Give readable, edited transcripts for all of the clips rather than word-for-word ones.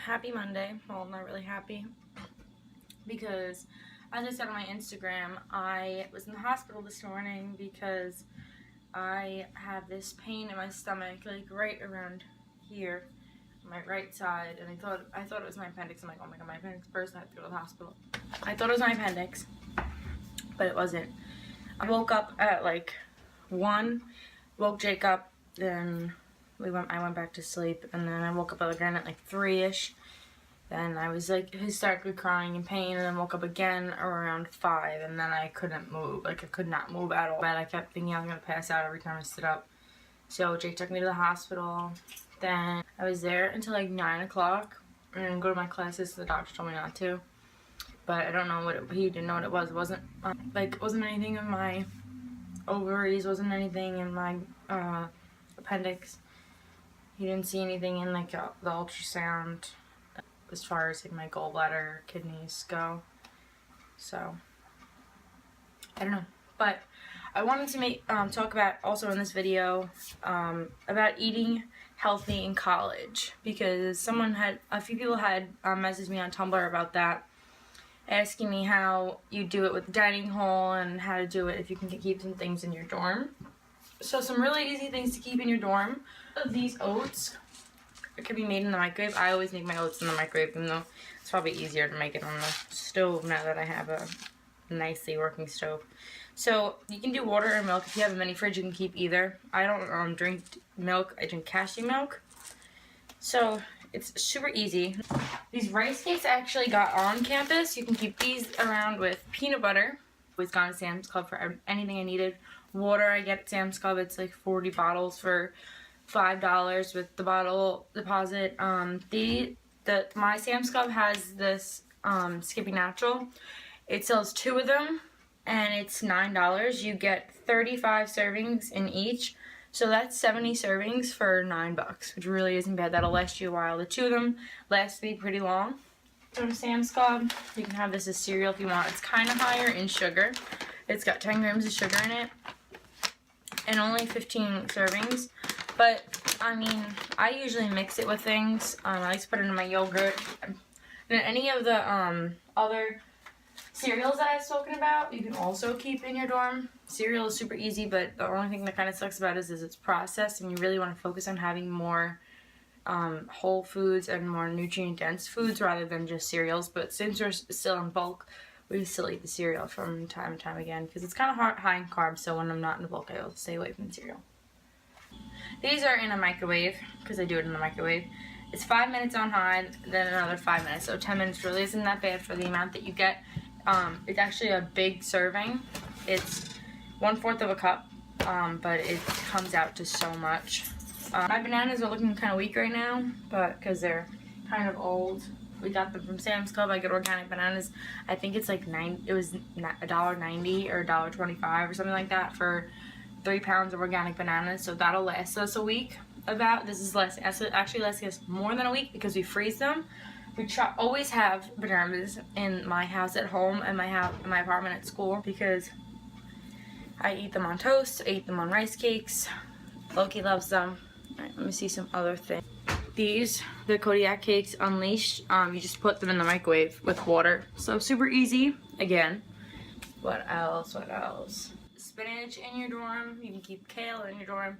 Happy Monday. Well, I'm not really happy because, as I said on my Instagram, I was in the hospital this morning because I have this pain in my stomach, like right around here, on my right side, and I thought it was my appendix. I'm like, oh my god, my appendix burst. I have to go to the hospital. I thought it was my appendix, but it wasn't. I woke up at like 1, woke Jake up, then I went back to sleep, and then I woke up again at like 3-ish. Then I was like hysterically crying in pain, and then woke up again around 5, and then I couldn't move. Like I could not move at all. But I kept thinking I was gonna pass out every time I stood up. So Jake took me to the hospital. Then I was there until like 9 o'clock, and go to my classes. The doctor told me not to, but I don't know what he didn't know what it was. It wasn't it wasn't anything in my ovaries. Wasn't anything in my appendix. He didn't see anything in like the ultrasound as far as like my gallbladder, kidneys go. So I don't know, but I wanted to talk about also in this video about eating healthy in college, because a few people had messaged me on Tumblr about that, asking me how you do it with the dining hall and how to do it if you can keep some things in your dorm. So some really easy things to keep in your dorm. These oats, it could be made in the microwave. I always make my oats in the microwave, even though it's probably easier to make it on the stove now that I have a nicely working stove. So you can do water or milk. If you have a mini fridge, you can keep either. I don't drink milk. I drink cashew milk. So it's super easy. These rice cakes I actually got on campus. You can keep these around with peanut butter. Always gone to Sam's Club for anything I needed. Water I get at Sam's Club. It's like 40 bottles for $5 with the bottle deposit. My Sam's Club has this Skippy Natural. It sells 2 of them, and it's $9. You get 35 servings in each, so that's 70 servings for $9, which really isn't bad. That'll last you a while. The 2 of them last me pretty long. From Sam's Club, you can have this as cereal if you want. It's kind of higher in sugar. It's got 10 grams of sugar in it, and only 15 servings. But I mean, I usually mix it with things. I like to put it in my yogurt. And any of the other cereals that I've spoken about, you can also keep in your dorm. Cereal is super easy, but the only thing that kind of sucks about it is it's processed, and you really want to focus on having more whole foods and more nutrient-dense foods rather than just cereals. But since we're still in bulk, we still eat the cereal from time to time again, because it's kind of high in carbs, so when I'm not in bulk, I'll stay away from the cereal. These are in a microwave, because I do it in the microwave. It's 5 minutes on high, then another 5 minutes, so 10 minutes really isn't that bad for the amount that you get. It's actually a big serving. It's 1/4 of a cup, but it comes out to so much. My bananas are looking kind of weak right now, but because they're kind of old. We got them from Sam's Club. I get organic bananas. I think it's like it was $1.90 or $1.25 or something like that for 3 pounds of organic bananas. So that'll last us a week. Actually lasts us more than a week because we freeze them. We always have bananas in my house at home and my apartment at school, because I eat them on toast. I eat them on rice cakes. Loki loves them. All right, let me see some other things. These, the Kodiak cakes Unleashed, you just put them in the microwave with water. So super easy. Again, what else? Spinach in your dorm. You can keep kale in your dorm.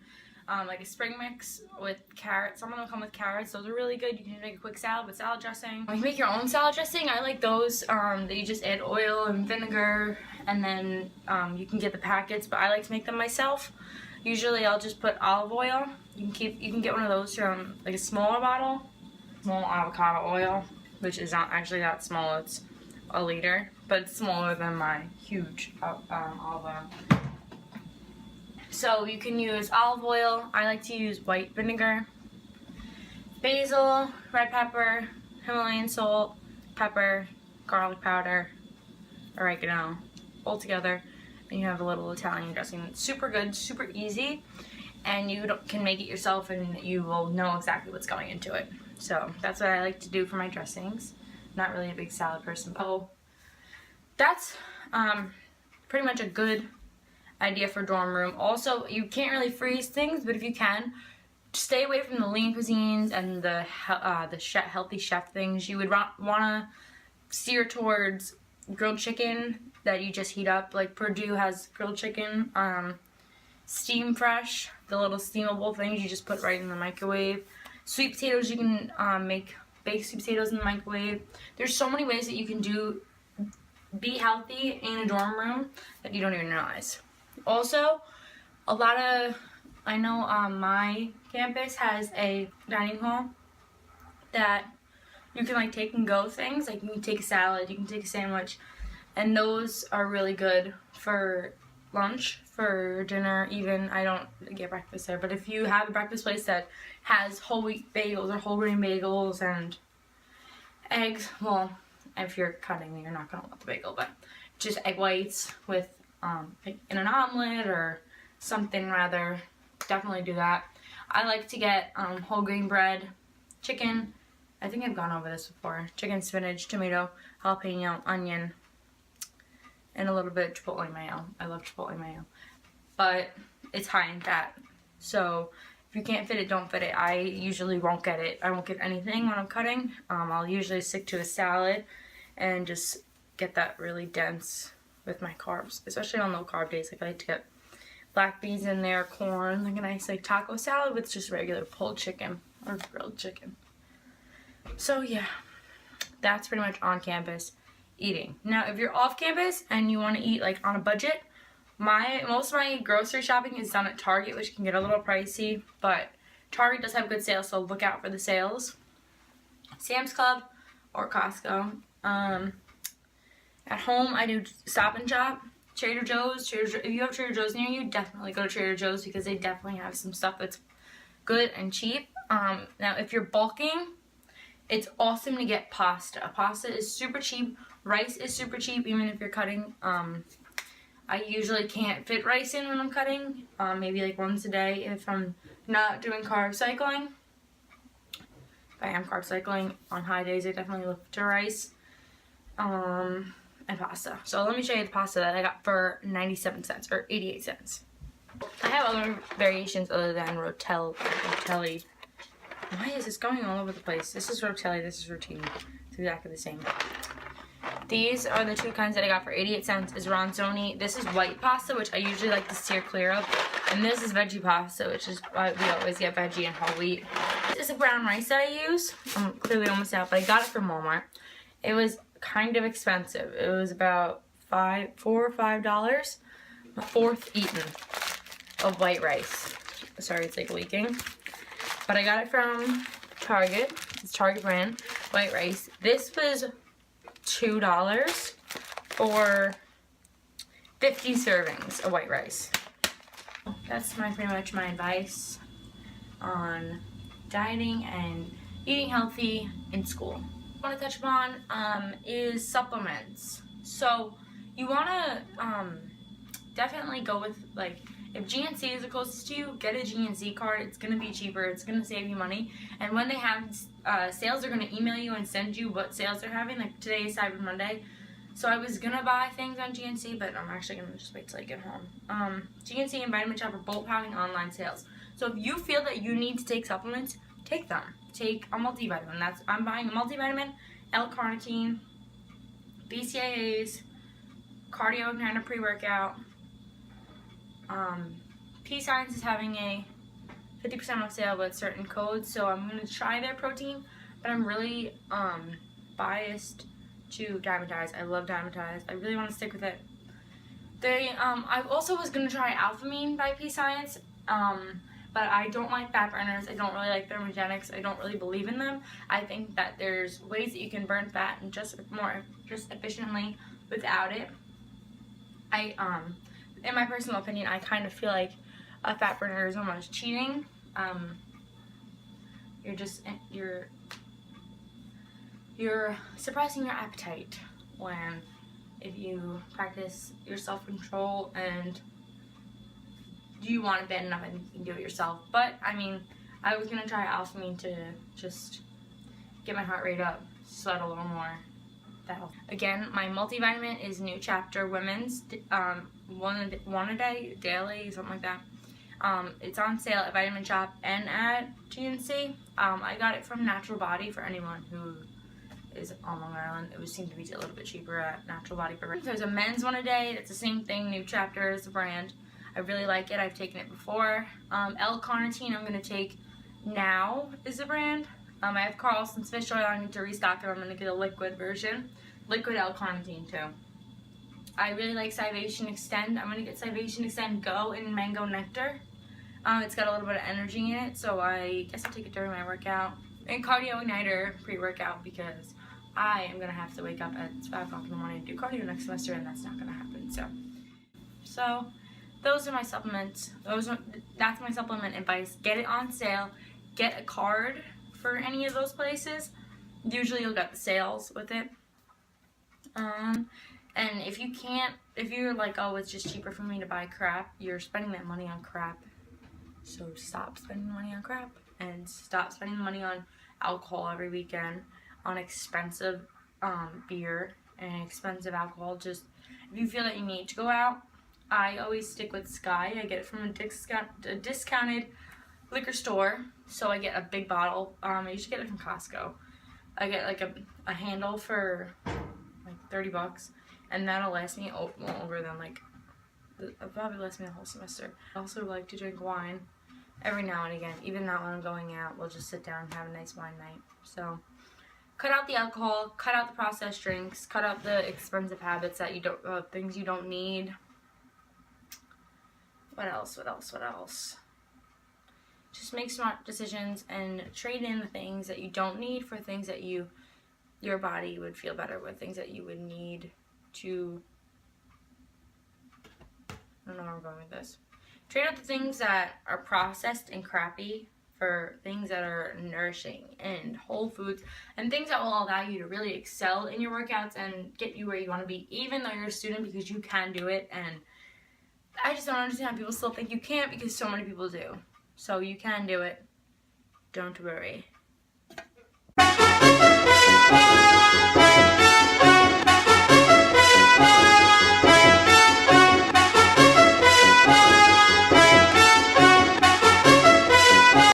Like a spring mix with carrots. Some of them come with carrots. Those are really good. You can make a quick salad with salad dressing. You can make your own salad dressing. I like those that you just add oil and vinegar, and then you can get the packets, but I like to make them myself. Usually I'll just put olive oil. You can get one of those from like a smaller bottle. Small avocado oil, which is not actually that small. It's a liter, but it's smaller than my huge olive oil. So you can use olive oil. I like to use white vinegar, basil, red pepper, Himalayan salt, pepper, garlic powder, oregano, all together. And you have a little Italian dressing. It's super good, super easy, and you can make it yourself, and you will know exactly what's going into it. So that's what I like to do for my dressings. Not really a big salad person. Oh, that's pretty much a good idea for dorm room. Also, you can't really freeze things, but if you can, stay away from the lean cuisines and the healthy chef things. You would want to steer towards grilled chicken that you just heat up. Like Purdue has grilled chicken, steam fresh, the little steamable things you just put right in the microwave. Sweet potatoes, you can make baked sweet potatoes in the microwave. There's so many ways that you can be healthy in a dorm room that you don't even realize. Also, I know my campus has a dining hall that you can like take and go things. Like you can take a salad, you can take a sandwich, and those are really good for lunch, for dinner even. I don't get breakfast there, but if you have a breakfast place that has whole wheat bagels or whole grain bagels and eggs, well, if you're cutting, you're not gonna want the bagel, but just egg whites with in an omelet or something rather, definitely do that. I like to get whole grain bread, chicken, I think I've gone over this before, chicken, spinach, tomato, jalapeno, onion, and a little bit of chipotle mayo. I love chipotle mayo, but it's high in fat, so if you can't fit it, don't fit it. I usually won't get it. I won't get anything when I'm cutting. I'll usually stick to a salad and just get that really dense with my carbs, especially on low carb days. Like I like to get black beans in there, corn, like a nice like taco salad with just regular pulled chicken or grilled chicken. So yeah, that's pretty much on campus eating. Now if you're off campus and you want to eat like on a budget, most of my grocery shopping is done at Target, which can get a little pricey, but Target does have good sales, so look out for the sales. Sam's Club or Costco. At home I do Stop and Shop. Trader Joe's. If you have Trader Joe's near you, definitely go to Trader Joe's because they definitely have some stuff that's good and cheap. Now if you're bulking, it's awesome to get pasta. Pasta is super cheap. Rice is super cheap, even if you're cutting. I usually can't fit rice in when I'm cutting. Maybe like once a day if I'm not doing carb cycling. If I am carb cycling on high days, I definitely look to rice. And pasta. So let me show you the pasta that I got for 97 cents or 88 cents. I have other variations other than rotelli. Why is this going all over the place? This is rotelli, this is rotini. It's exactly the same. These are the two kinds that I got for 88 cents. Is ronzoni. This is white pasta, which I usually like to steer clear of. And this is veggie pasta, which is why we always get veggie and whole wheat. This is a brown rice that I use. I'm clearly almost out, but I got it from Walmart. It was kind of expensive. It was about $4 or $5. A fourth eaten of white rice. Sorry, it's like leaking. But I got it from Target. It's Target brand white rice. This was $2 for 50 servings of white rice. That's pretty much my advice on dieting and eating healthy in school. What I want to touch upon is supplements. So you want to definitely go with, like, if GNC is the closest to you, get a GNC card. It's going to be cheaper. It's going to save you money. And when they have sales, they're going to email you and send you what sales they're having. Like today is Cyber Monday. So I was going to buy things on GNC, but I'm actually going to just wait till I get home. GNC and Vitamin Shop are both having online sales. So if you feel that you need to take supplements, take them. Take a multivitamin. I'm buying a multivitamin, L-carnitine, BCAAs, cardio and pre-workout. P-Science is having a 50% off sale with certain codes, so I'm going to try their protein, but I'm really biased to Dymatize. I love Dymatize. I really want to stick with it. I also was going to try Alphamine by P-Science, but I don't like fat burners. I don't really like thermogenics. I don't really believe in them. I think that there's ways that you can burn fat and just efficiently without it. In my personal opinion, I kind of feel like a fat burner is almost cheating. You're suppressing your appetite if you practice your self-control and you want it bad enough and you can do it yourself. But I mean, I was gonna try Alphamine to just get my heart rate up, sweat a little more. Again, my multivitamin is New Chapter Women's, one a day, daily, something like that. It's on sale at Vitamin Shop and at GNC. I got it from Natural Body for anyone who is on Long Island. It would seem to be a little bit cheaper at Natural Body. There's a men's one a day. It's the same thing. New Chapter is the brand. I really like it. I've taken it before. L-carnitine I'm going to take now is the brand. I have Carlson's fish oil. I need to restock it. I'm going to get a liquid version. Liquid L-carnitine too. I really like Salvation Extend. I'm going to get Salvation Extend Go in Mango Nectar. It's got a little bit of energy in it, so I guess I'll take it during my workout. And Cardio Igniter pre-workout, because I am going to have to wake up at 5 o'clock in the morning and do cardio next semester, and that's not going to happen. So those are my supplements. That's my supplement advice. Get it on sale. Get a card for any of those places. Usually you'll get the sales with it. And if you're like, oh, it's just cheaper for me to buy crap, you're spending that money on crap. So stop spending money on crap and stop spending money on alcohol every weekend, on expensive beer and expensive alcohol. Just if you feel that you need to go out, I always stick with Sky. I get it from a discounted liquor store, so I get a big bottle. I usually get it from Costco. I get like a handle for like $30, and that'll last me over than like it'll probably last me the whole semester. I also like to drink wine every now and again, even not when I'm going out. We'll just sit down and have a nice wine night. So cut out the alcohol, cut out the processed drinks, cut out the expensive habits that you don't, things you don't need. What else? Just make smart decisions and trade in the things that you don't need for things that your body would feel better with, things that you would need to, I don't know where I'm going with this. Trade out the things that are processed and crappy for things that are nourishing and whole foods and things that will allow you to really excel in your workouts and get you where you want to be, even though you're a student, because you can do it. And I just don't understand how people still think you can't, because so many people do. So you can do it. Don't worry.